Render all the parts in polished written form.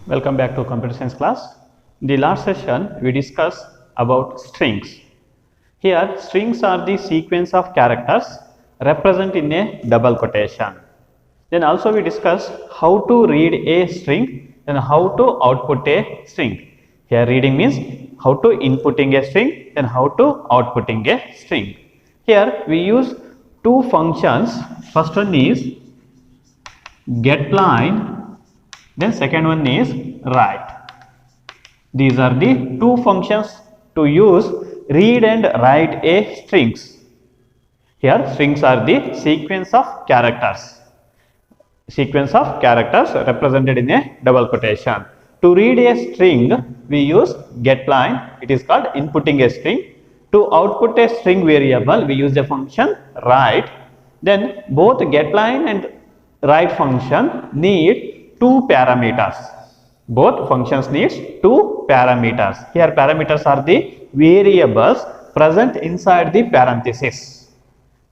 Welcome back to computer science class. In the last session we discussed about strings. Here strings are the sequence of characters represent in a double quotation. Then also we discussed how to read a string and how to output a string. Here reading means how to inputting a string and how to outputting a string. Here we use two functions. First one is getLine, then second one is write. These are the two functions to use read and write a strings. Here strings are the sequence of characters. Sequence of characters represented in a double quotation. To read a string we use getLine, it is called inputting a string. To output a string variable we use the function write. Then both getLine and write function need two parameters. Both functions needs two parameters. Here parameters are the variables present inside the parenthesis.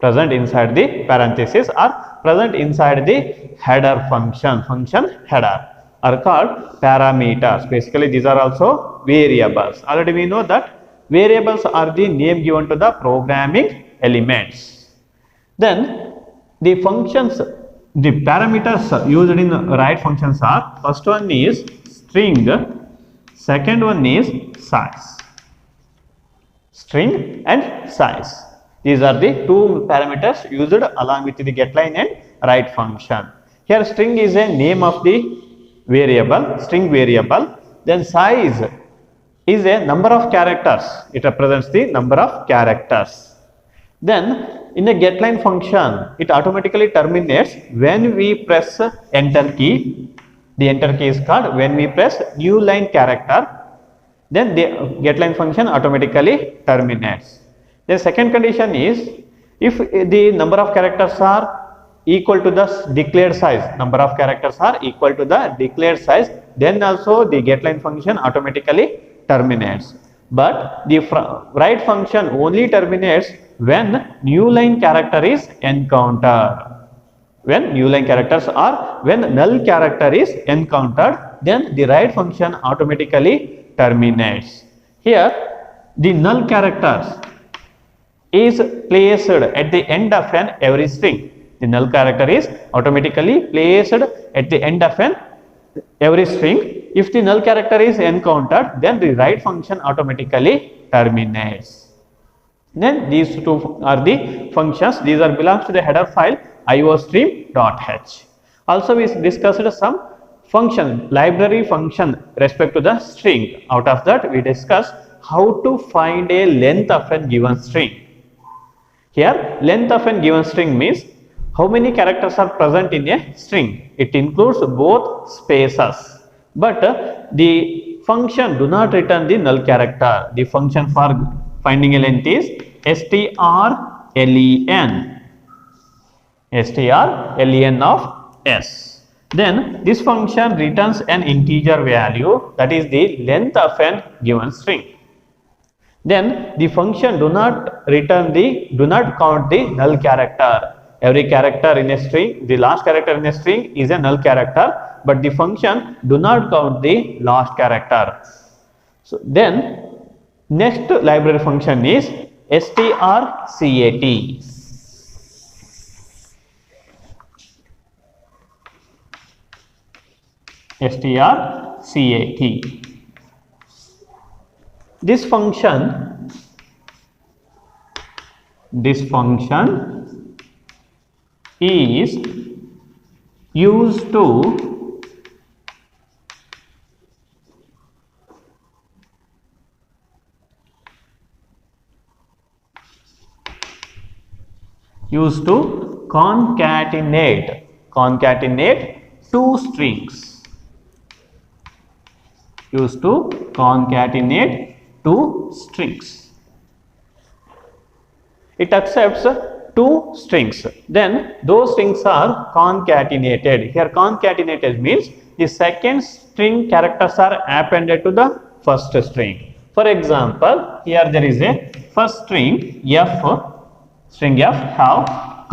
Present inside the parenthesis or present inside the header function header are called parameters. Basically these are also variables. Already we know that variables are the name given to the programming elements. Then the functions, the parameters used in write functions are, first one is string, second one is size. String and size. These are the two parameters used along with the getLine and write function. Here string is a name of the variable, string variable. Then size is a number of characters. It represents the number of characters. Then in the getLine function, it automatically terminates when we press enter key. The enter key is called when we press new line character. Then the getLine function automatically terminates. The second condition is if the number of characters are equal to the declared size, number of characters are equal to the declared size, then also the getLine function automatically terminates. But the write function only terminates when new line character is encountered. When new line characters or when null character is encountered, then the write function automatically terminates. Here the null characters is placed at the end of an every string. The null character is automatically placed at the end of an every string. If the null character is encountered, then the write function automatically terminates. Then these two are the functions. These are belongs to the header file iostream.h. Also we discussed some function, library function respect to the string. Out of that we discussed how to find a length of a given string. Here length of a given string means how many characters are present in a string. It includes both spaces, but the function do not return the null character. The function for finding a length is strlen of s. Then this function returns an integer value, that is the length of a given string. Then the function do not count the null character. Every character in a string, the last character in a string is a null character, but the function do not count the last character. So then next library function is strcat. strcat. This function is used to concatenate two strings. It accepts two strings, then those strings are concatenated. Here concatenated means the second string characters are appended to the first string. For example, here there is a first string f have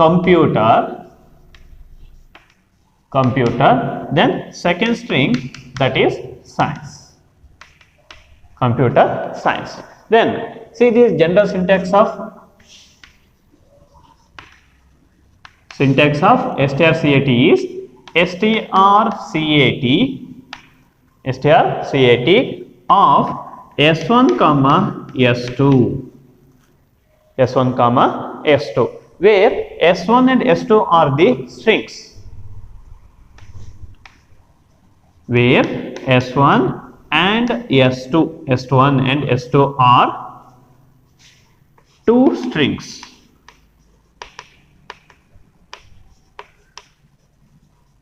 computer, then second string that is science. Computer science. Then see the general syntax of strcat is strcat of s1 comma s2, s1 comma s2, where s1 and s2 are the strings, where s1 and s2, s1 and s2 are two strings.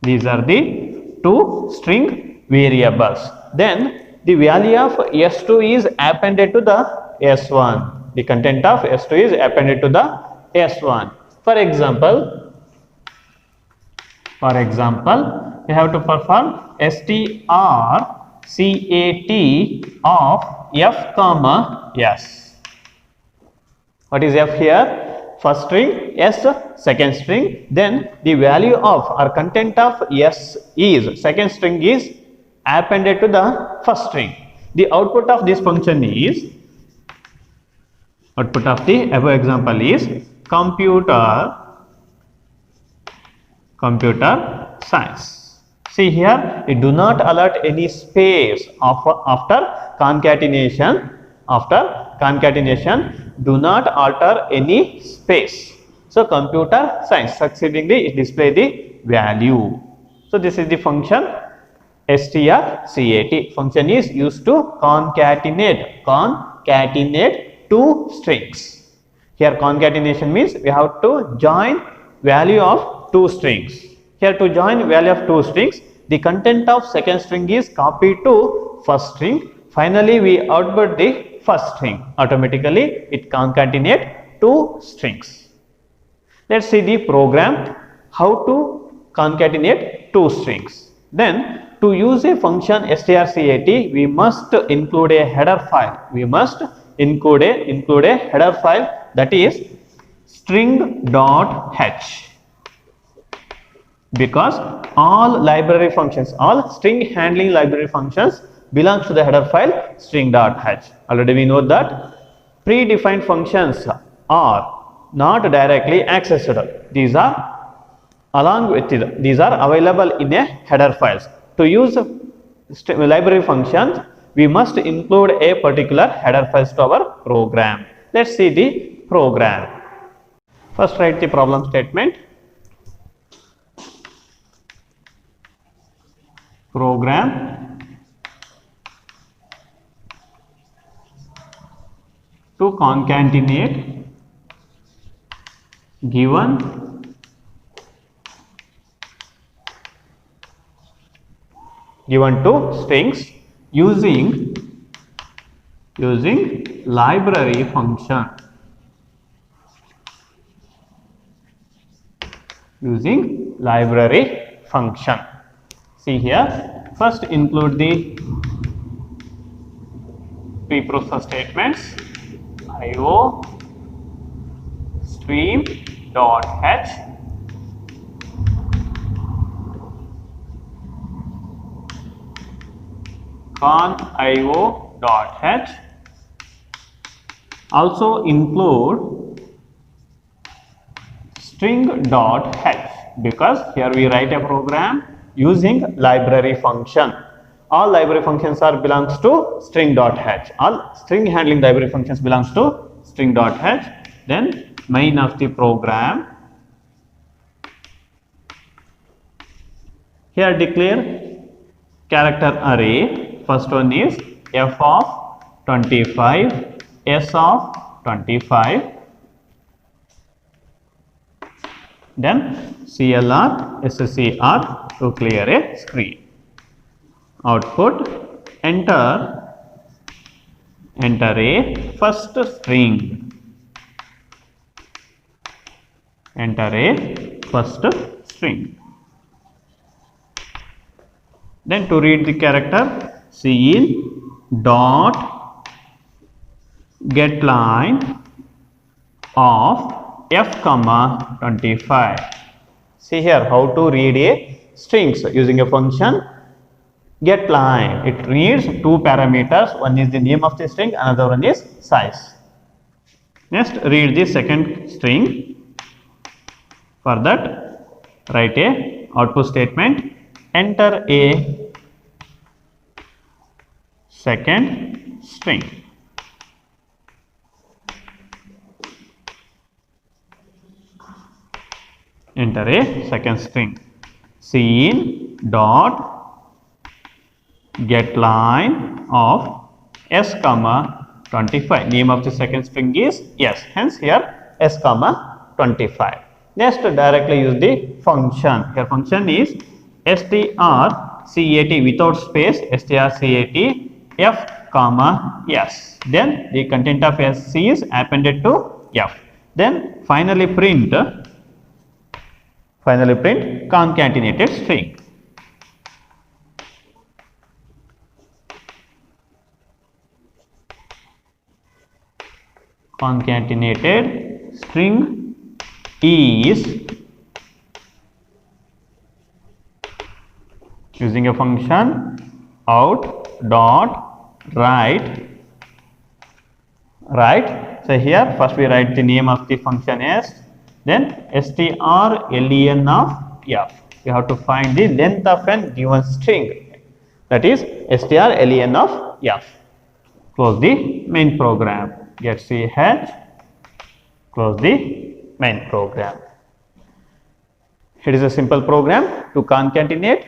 These are the two string variables. Then the value of s2 is appended to the s1. The content of s2 is appended to the s1. For example, we have to perform strcat of f comma s. What is f here? First string s, second string, then the value of or content of s is, second string is appended to the first string. The output of this function is, output of the above example is computer science. See here, it do not allot any space after concatenation. After concatenation, do not alter any space. So computer science, succeedingly it display the value. So this is the function strcat. Function is used to concatenate two strings. Here concatenation means we have to join value of two strings. Here to join value of two strings, the content of second string is copied to first string. Finally, we output the first string. Automatically, it concatenate two strings. Let's see the program how to concatenate two strings. Then, to use a function strcat, we must include a header file. We must include a header file, that is string.h. Because all library functions, all string handling library functions belongs to the header file string.h. Already we know that predefined functions are not directly accessible. These are along with it, these are available in a header files. To use library functions, we must include a particular header files to our program. Let's see the program. First write the problem statement. Program to concatenate given two strings using library function. Using library function. See here, first include the preprocess statements IO stream.h conio.h. Also include string.h, because here we write a program using library function. All library functions are belongs to string.h. All string handling library functions belongs to string.h. Then main of the program. Here declare character array. First one is f of 25, s of 25. Then CLR, SCR to clear a screen. Output, enter a first string. Enter a first string. Then to read the character, cin dot get line of f comma 25. See here how to read a strings using a function Get line. It needs two parameters. One is the name of the string, another one is size. Next, read the second string. For that, write a output statement. Enter a second string. Enter a second string. Cin dot get line of s comma 25. Name of the second string is s. Hence here s comma 25. Next, directly use the function. Here function is strcat without space strcat f comma s. Then the content of s is appended to f. Then finally print concatenated string. Concatenated string is using a function out dot write. So here first we write the name of the function s, then strlen of f. You have to find the length of an given string, that is strlen of f. Close the main program. Get ch, close the main program. It is a simple program to concatenate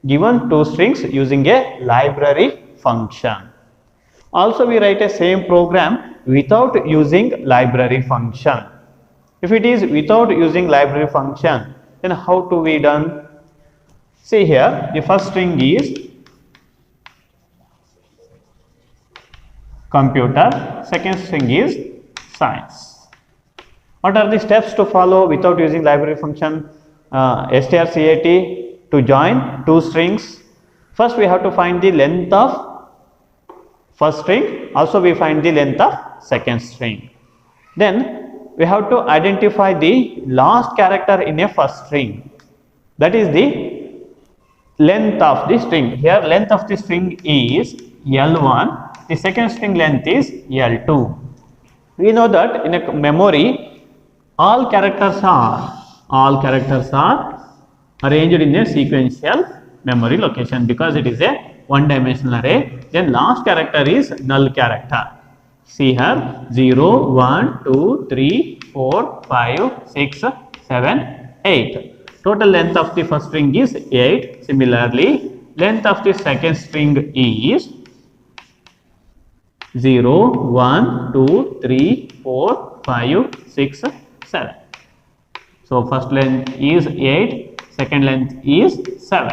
given two strings using a library function. Also, we write a same program without using library function. If it is without using library function, then how to be done? See here, the first string is computer, second string is science. What are the steps to follow without using library function? strcat to join two strings. First we have to find the length of first string, also we find the length of second string. Then we have to identify the last character in a first string, that is the length of the string. Here length of the string is L1, the second string length is L2. We know that in a memory all characters are arranged in a sequential memory location because it is a one dimensional array. Then last character is null character. See here 0, 1, 2, 3, 4, 5, 6, 7, 8. Total length of the first string is 8. Similarly, length of the second string is 0, 1, 2, 3, 4, 5, 6, 7. So first length is 8, second length is 7.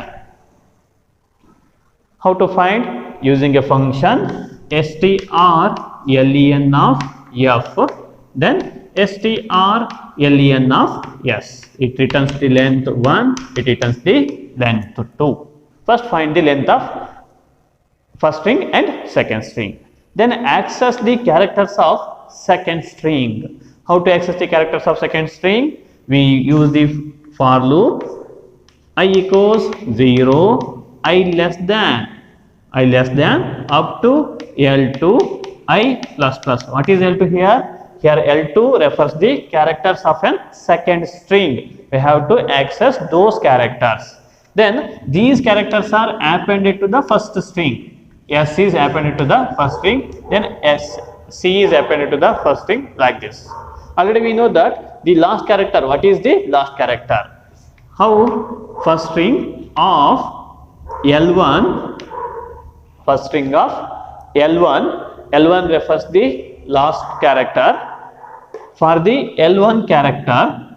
How to find? Using a function strlen of f, then strlen of s. It returns the length 1, it returns the length 2. First find the length of first string and second string. Then access the characters of second string. How to access the characters of second string? We use the for loop I equals 0, I less than up to L2 I plus plus. What is L2 here? Here L2 refers the characters of a second string. We have to access those characters. Then these characters are appended to the first string. S is appended to the first string, then C is appended to the first string, like this. Already we know that the last character, what is the last character? How? First string of L1, first string of L1 refers the last character. For the L1 character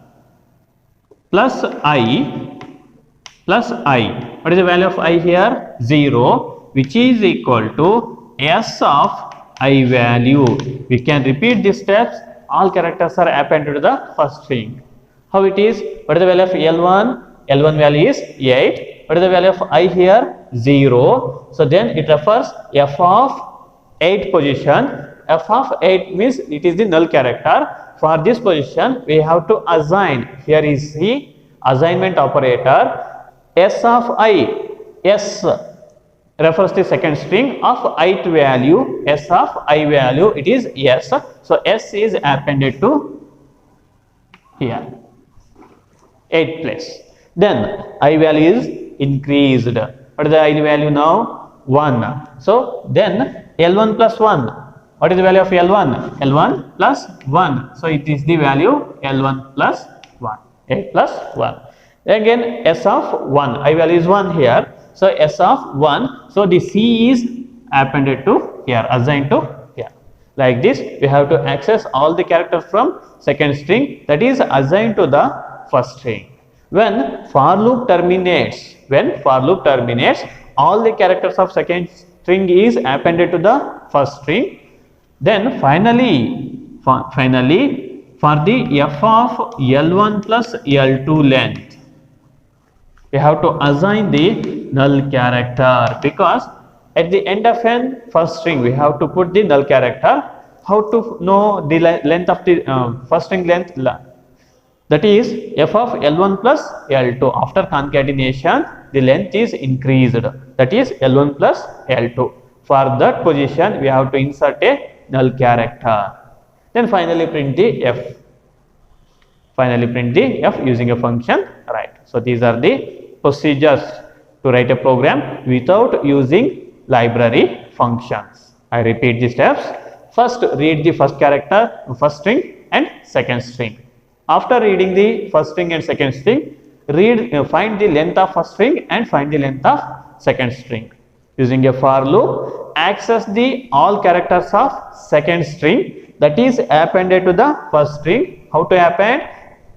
plus I, what is the value of I here? 0. Which is equal to s of I value. We can repeat these steps. All characters are appended to the first string. How it is? What is the value of L1? L1 value is 8. What is the value of I here? 0. So then it refers f of 8 position. F of 8 means it is the null character. For this position we have to assign. Here is the assignment operator. S of I. S refers the second string of ith value, s of I value, it is s. So s is appended to here, 8th place. Then I value is increased. What is the I value now? 1. So then L1 plus 1. What is the value of L1? L1 plus 1. So it is the value L1 plus 1. 8 plus 1. Again S of 1. I value is 1 here. So S of 1. So the C is appended to here, assigned to here. Like this, we have to access all the characters from second string, that is assigned to the first string. When for loop terminates, all the characters of second string is appended to the first string. Then finally for the f of L1 plus L2 length, we have to assign the null character, because at the end of an first string we have to put the null character. How to know the length of the first string length? That is f of L1 plus L2. After concatenation, the length is increased. That is L1 plus L2. For that position, we have to insert a null character. Then finally print the f. Using a function write. So these are the procedures to write a program without using library functions. I repeat the steps. First, read the first character, first string and second string. After reading the first string and second string, find the length of first string and find the length of second string. Using a for loop, access the all characters of second string, that is appended to the first string. How to append?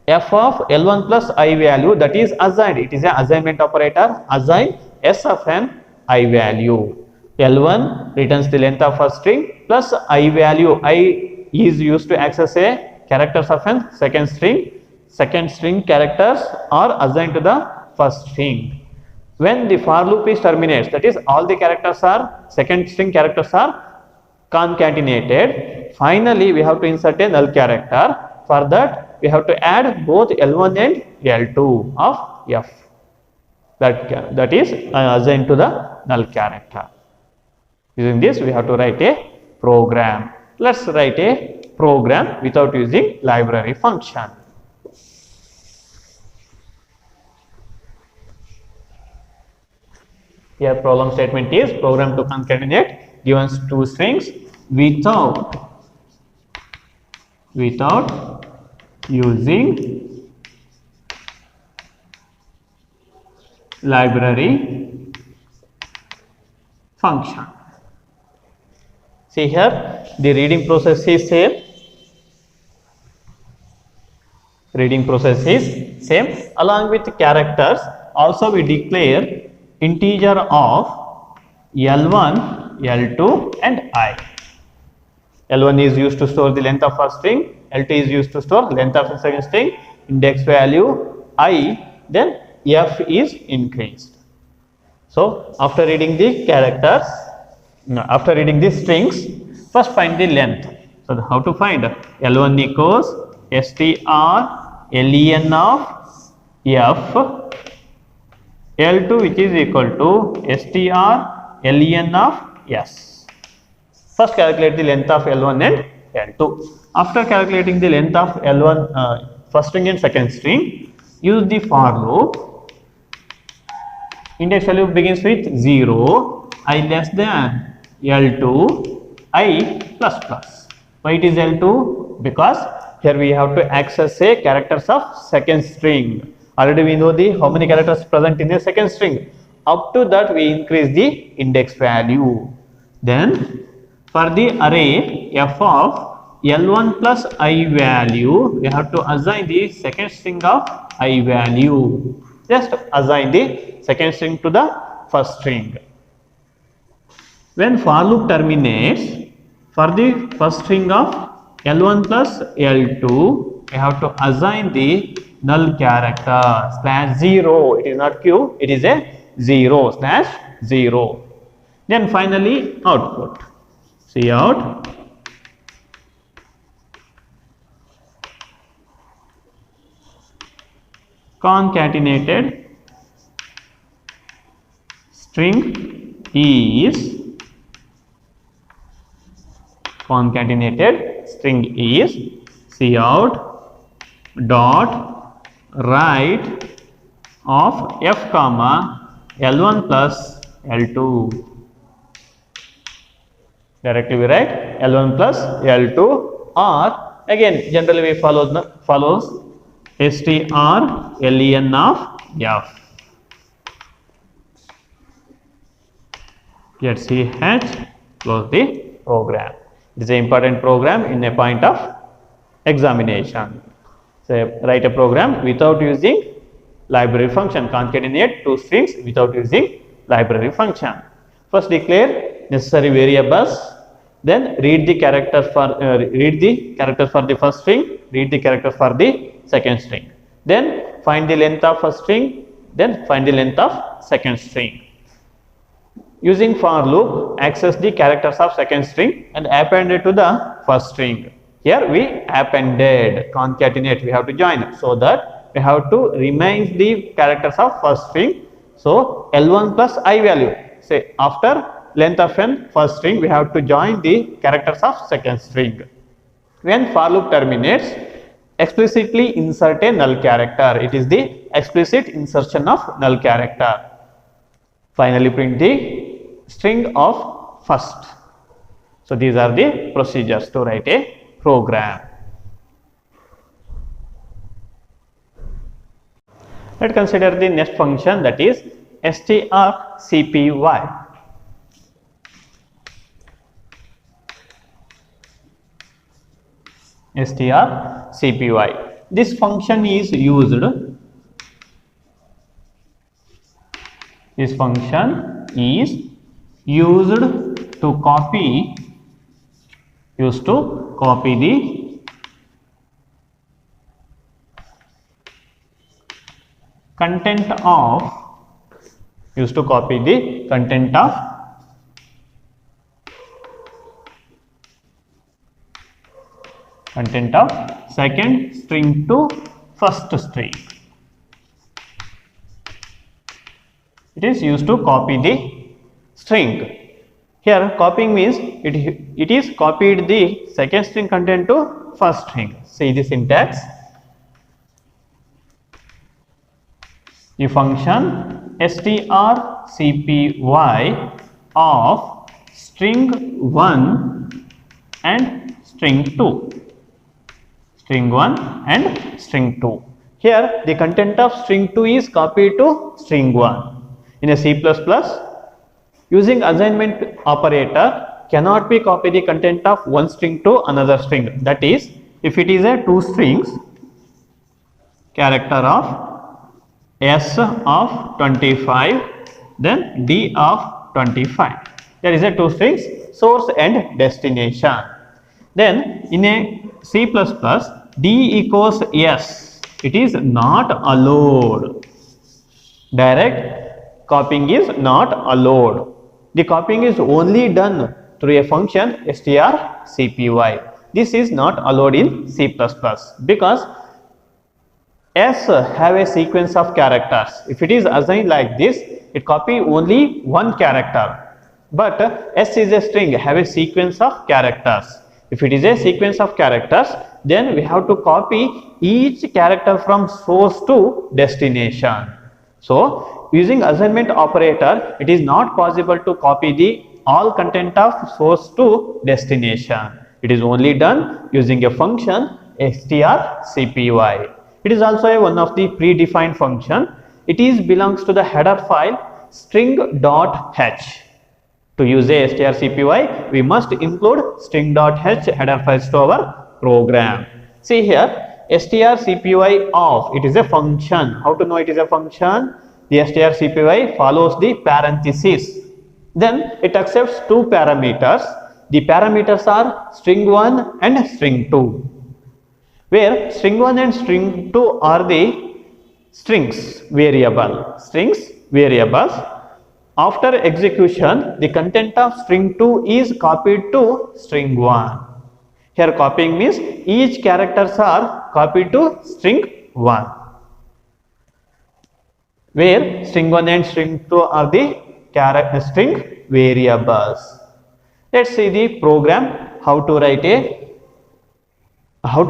F of L1 plus I value, that is assigned. It is an assignment operator. Assign S of an I value. L1 returns the length of first string plus I value. I is used to access a characters of an second string. Second string characters are assigned to the first string. When the for loop is terminates, that is all the characters are, second string characters are concatenated. Finally, we have to insert a null character. For that, we have to add both L1 and L2 of f. That is assigned to the null character. Using this, we have to write a program. Let's write a program without using library function. Here problem statement is program to concatenate given two strings without using library function. See here, the reading process is same. Along with characters, also we declare integer of L1, L2 and I. L1 is used to store the length of first string, L2 is used to store length of the second string, index value I, then f is increased. So after reading the characters, after reading the strings, first find the length. So how to find? L1 equals str len of f, L2 which is equal to str len of s. First calculate the length of L1 and L2. After calculating the length of L1 first string and second string, use the for loop. Index value begins with 0, I less than L2, I plus plus. Why it is L2? Because here we have to access a characters of second string. Already we know the how many characters present in a second string. Up to that we increase the index value. Then for the array f of L1 plus I value, we have to assign the second string of I value. Just assign the second string to the first string. When for loop terminates, for the first string of L1 plus L2, we have to assign the null character /0. It is not q, it is a 0 /0. Then finally output. See out. Concatenated string is concatenated string is cout dot write of f comma L1 plus L2. Directly we write L1 plus L2, or again generally we follows strlen of f. Get ch, close the program. It is an important program in a point of examination. So write a program without using library function, concatenate two strings without using library function. First declare necessary variables, then read the character for the first string, read the character for the second string, then find the length of first string, then find the length of second string. Using for loop, access the characters of second string and append it to the first string. Here we appended, concatenate, we have to join, so that we have to remain the characters of first string. So L1 plus I value, say after length of n first string, we have to join the characters of second string. When for loop terminates, explicitly insert a null character. It is the explicit insertion of null character. Finally print the string of first. So these are the procedures to write a program. Let's consider the next function, that is strcpy. strcpy. This function is used to copy the content of second string to first string. It is used to copy the string. Here copying means it is copied the second string content to first string. See the syntax. The function strcpy of string 1 and string 2. Here the content of string 2 is copied to string 1. In a C++, using assignment operator cannot be copy the content of one string to another string. That is, if it is a two strings, character of S of 25, then D of 25. There is a two strings, source and destination. Then in a C++, D equals S. It is not allowed. Direct copying is not allowed. The copying is only done through a function strcpy. This is not allowed in C++ because S have a sequence of characters. If it is assigned like this, it copy only one character. But S is a string, have a sequence of characters. If it is a sequence of characters, then we have to copy each character from source to destination. So using assignment operator, it is not possible to copy the all content of source to destination. It is only done using a function strcpy. It is also one of the predefined function. It is belongs to the header file string.h. To use a strcpy, we must include string.h header files to our program. See here, strcpy of, it is a function. How to know it is a function? The strcpy follows the parenthesis. Then it accepts two parameters. The parameters are string 1 and string 2. Where string 1 and string 2 are the strings variables. After execution, the content of string 2 is copied to string 1. Here copying means each characters are copied to string 1. Where string 1 and string 2 are the string variables. Let's see the program how to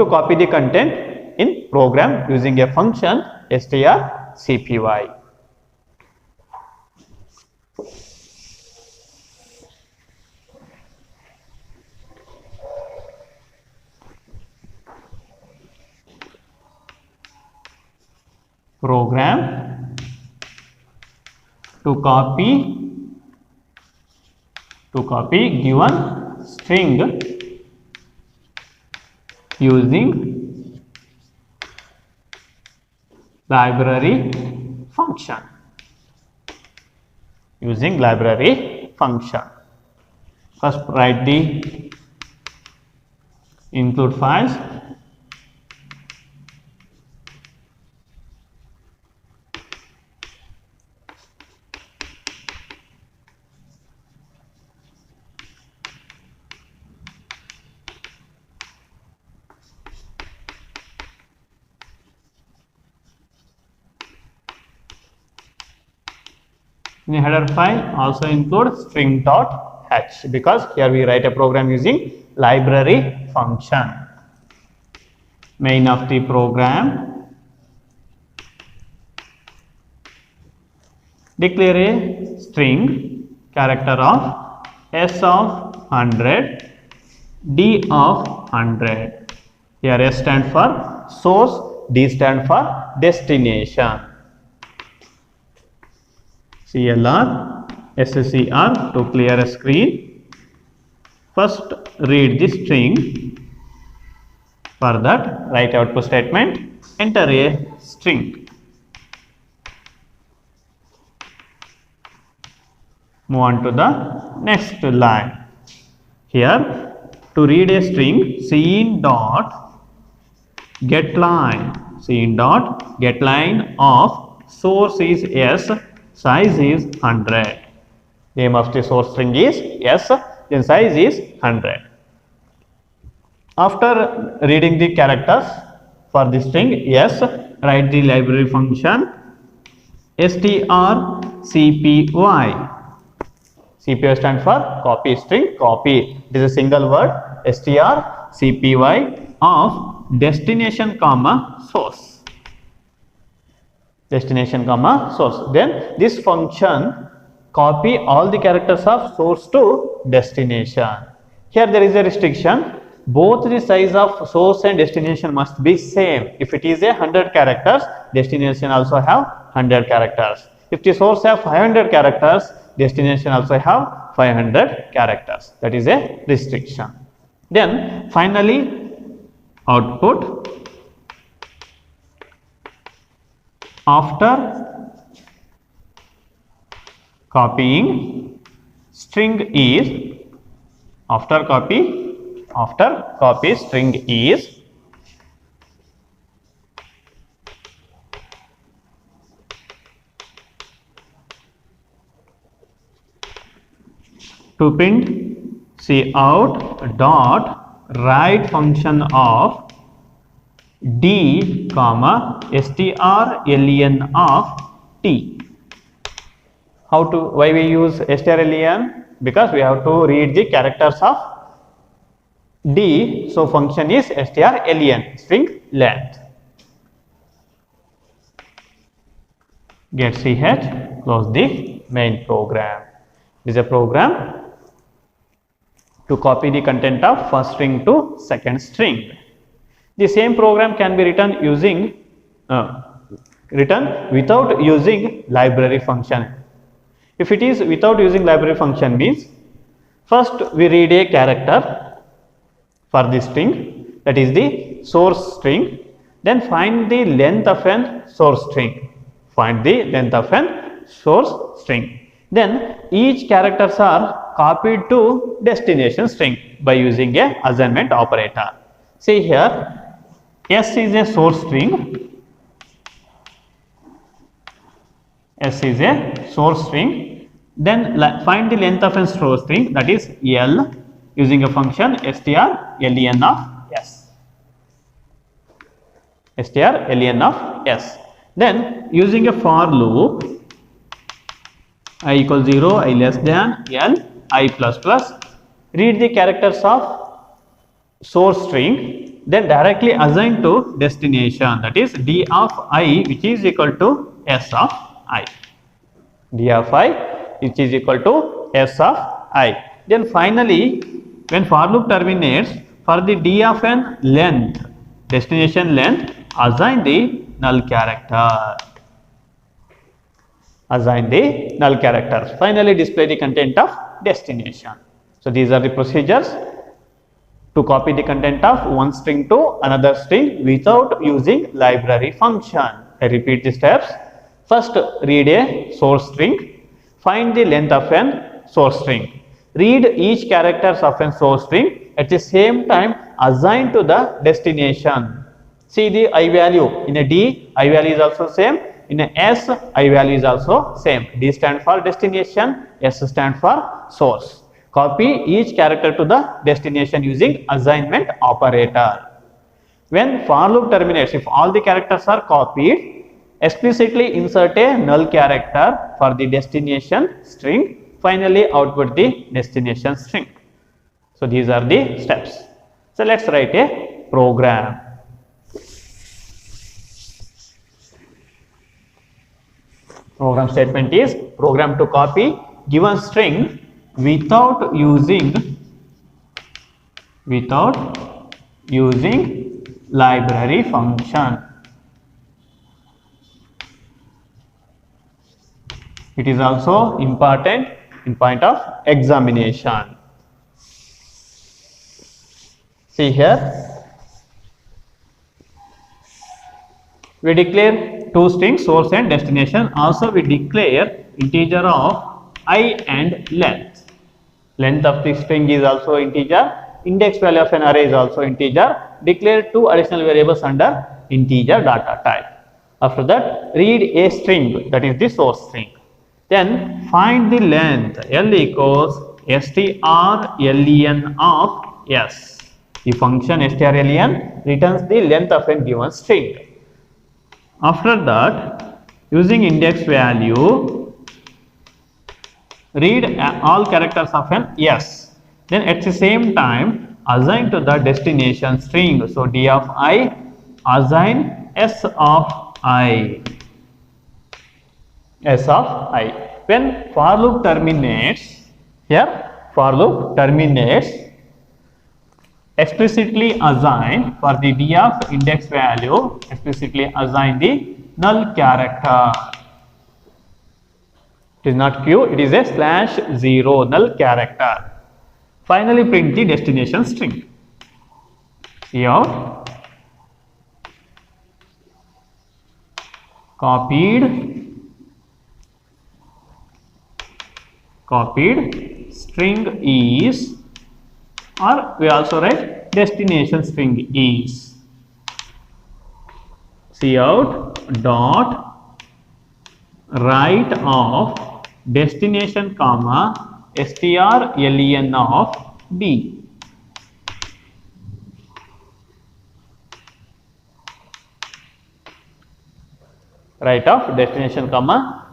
copy the content in program using a function strcpy. Program to copy given string using library function. First write the include files. In the header file also include string.h because here we write a program using library function. Main of the program, declare a string character of s of 100, d of 100. Here s stand for source, d stand for destination. CLR SCR to clear a screen. First read the string. For that write output statement, enter a string. Move on to the next line. Here to read a string, cin dot get line of source is s, size is 100. Name of the source string is s, then size is 100. After reading the characters for the string s, write the library function strcpy. CPY stands for copy string copy. It is a single word strcpy of destination comma source. Then this function copy all the characters of source to destination. Here there is a restriction. Both the size of source and destination must be same. If it is 100 characters, destination also have 100 characters. If the source have 500 characters, destination also have 500 characters. That is a restriction. Then finally output after copying string is string is to print cout dot write function of d comma strlen of t. Why we use strlen? Because we have to read the characters of d, so function is strlen, string length. Get ch, close the main program. This is a program to copy the content of first string to second string. The same program can be written using without using library function. If it is without using library function means first we read a character for the string, that is the source string, then find the length of an source string. Then each characters are copied to destination string by using a assignment operator. See here, s is a source string. Then find the length of a source string, that is L, using a function strlen of s. Then using a for loop, I equals 0, I less than, L, I plus plus. Read the characters of source string, then directly assign to destination, that is d of I, which is equal to s of I. D of I which is equal to s of I. Then finally, when for loop terminates, for the d of n length, destination length, assign the null character. Assign the null characters. Finally, display the content of destination. So these are the procedures to copy the content of one string to another string without using library function. I repeat the steps. First, read a source string. Find the length of an source string. Read each characters of an source string. At the same time, assign to the destination. See the I value. In a D, I value is also same. In a S, I value is also same. D stand for destination, S stand for source. Copy each character to the destination using assignment operator. When for loop terminates, if all the characters are copied, explicitly insert a null character for the destination string. Finally, output the destination string. So these are the steps. So let's write a program. Program statement is program to copy given string without using library function. It is also important in point of examination. See here, we declare two strings, source and destination. Also we declare integer of I and length. Length of the string is also integer. Index value of an array is also integer. Declare two additional variables under integer data type. After that, read a string, that is the source string. Then find the length. L equals strlen of s. The function strlen returns the length of a given string. After that, using index value, read all characters of an s. Then at the same time, assign to the destination string. So d of I, assign s of I. S of I. When for loop terminates, here for loop terminates, explicitly assign for the d of index value, explicitly assign the null character. It is not q, it is a /0 null character. Finally, print the destination string. See out. Copied string is, or we also write destination string is. See out dot write of destination comma strlen of d. Write of destination comma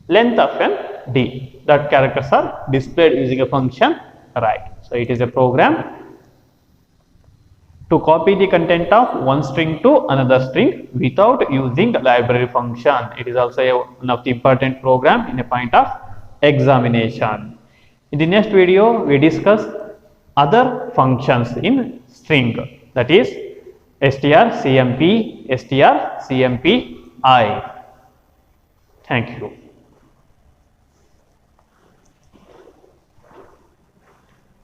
length of an d. That characters are displayed using a function write. So it is a program to copy the content of one string to another string without using the library function. It is also one of the important program in a point of examination. In the next video, we discuss other functions in string, that is strcmp, strcmpi. Thank you.